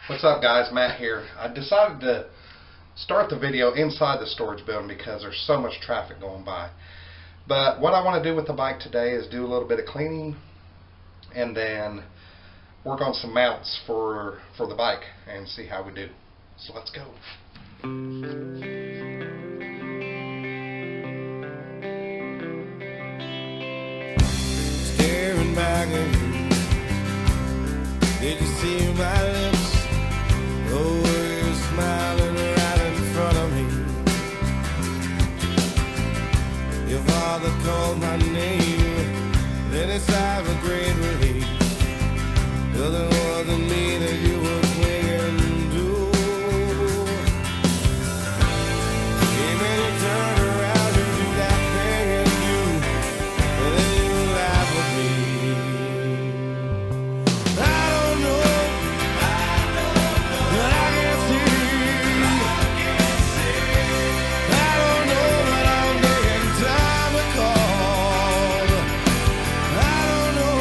What's up guys, Matt here. I decided to start the video inside the storage building because there's so much traffic going by. But what I want to do with the bike today is do a little bit of cleaning and then work on some mounts for the bike and see how we do. So let's go. Staring back at you, did you see my lips? Oh, you're smiling right in front of me. Your father called my name, then it's time for great relief. Well, it wasn't me that you were clinging to. Came and you turned around and do that thing and you, and then you laugh at me. I don't know, but I can see. I don't know, but I'm taking time to call. I don't know,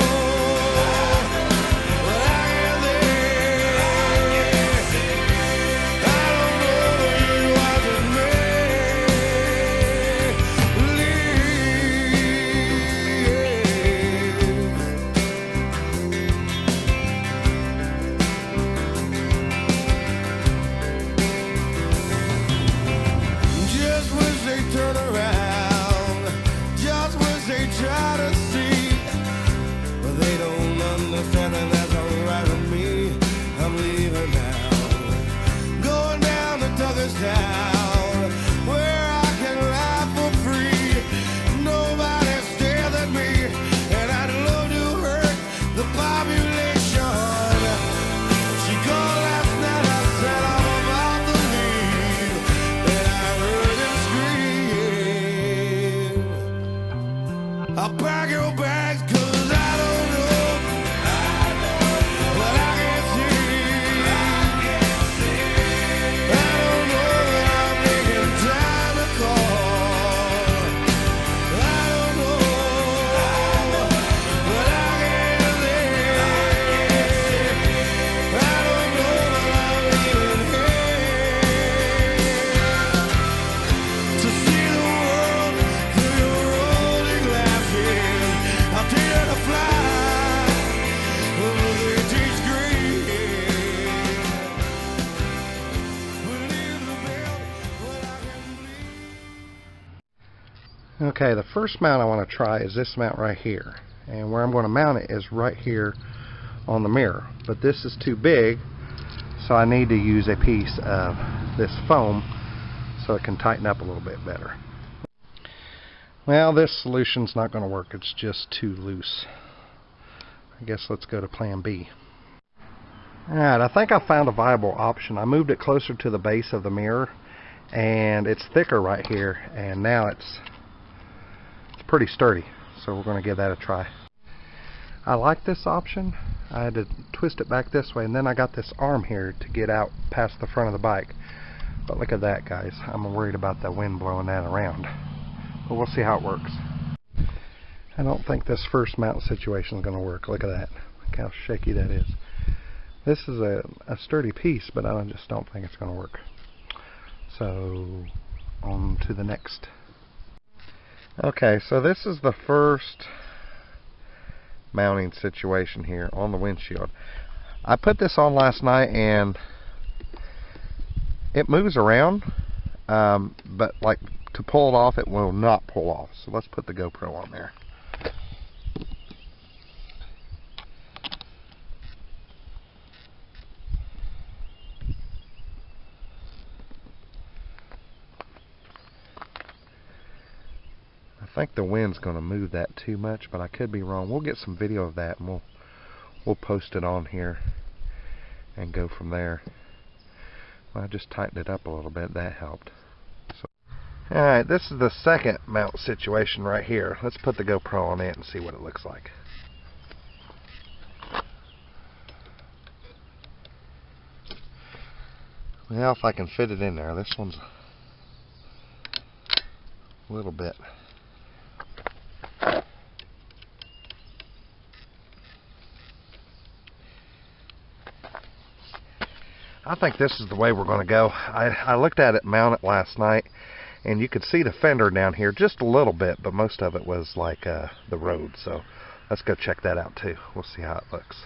but I can see. I don't know, but you're watching me just wish they turn around, just wish they try to see, but they don't understand that that's alright with me. I'm leaving now, going down to Douglastown, where I can laugh for free. Nobody stares at me, and I'd love to hurt the population. She called last night, I said I'm about to leave, and I heard him scream. I'll pack your bags 'cause I don't know, but I can see. I don't know that I'm making time to call. I don't know, but I can see. I don't know, but I'm leaving here to see the world through your rosy glasses. I'll dare to fly over the 18th Street. Believe the belt, but I can bleed. Okay, the first mount I want to try is this mount right here. And where I'm going to mount it is right here on the mirror. But this is too big, so I need to use a piece of this foam so it can tighten up a little bit better. Well, this solution's not going to work. It's just too loose. I guess let's go to plan B. Alright, I think I found a viable option. I moved it closer to the base of the mirror, and it's thicker right here, and now it's pretty sturdy, so we're going to give that a try. I like this option. I had to twist it back this way, and then I got this arm here to get out past the front of the bike. But look at that, guys. I'm worried about the wind blowing that around. But we'll see how it works. I don't think this first mount situation is going to work. Look at that. Look how shaky that is. This is a sturdy piece, but I just don't think it's going to work. So, on to the next. Okay, so this is the first mounting situation here on the windshield. I put this on last night and it moves around, but like to pull it off, it will not pull off. So let's put the GoPro on there. I think the wind's going to move that too much, but I could be wrong. We'll get some video of that and we'll post it on here and go from there. Well, I just tightened it up a little bit. That helped. So, alright, this is the second mount situation right here. Let's put the GoPro on it and see what it looks like. Well, if I can fit it in there. This one's a little bit. I think this is the way we're going to go. I looked at it mount it last night, and you could see the fender down here just a little bit, but most of it was like the road. So let's go check that out too. We'll see how it looks.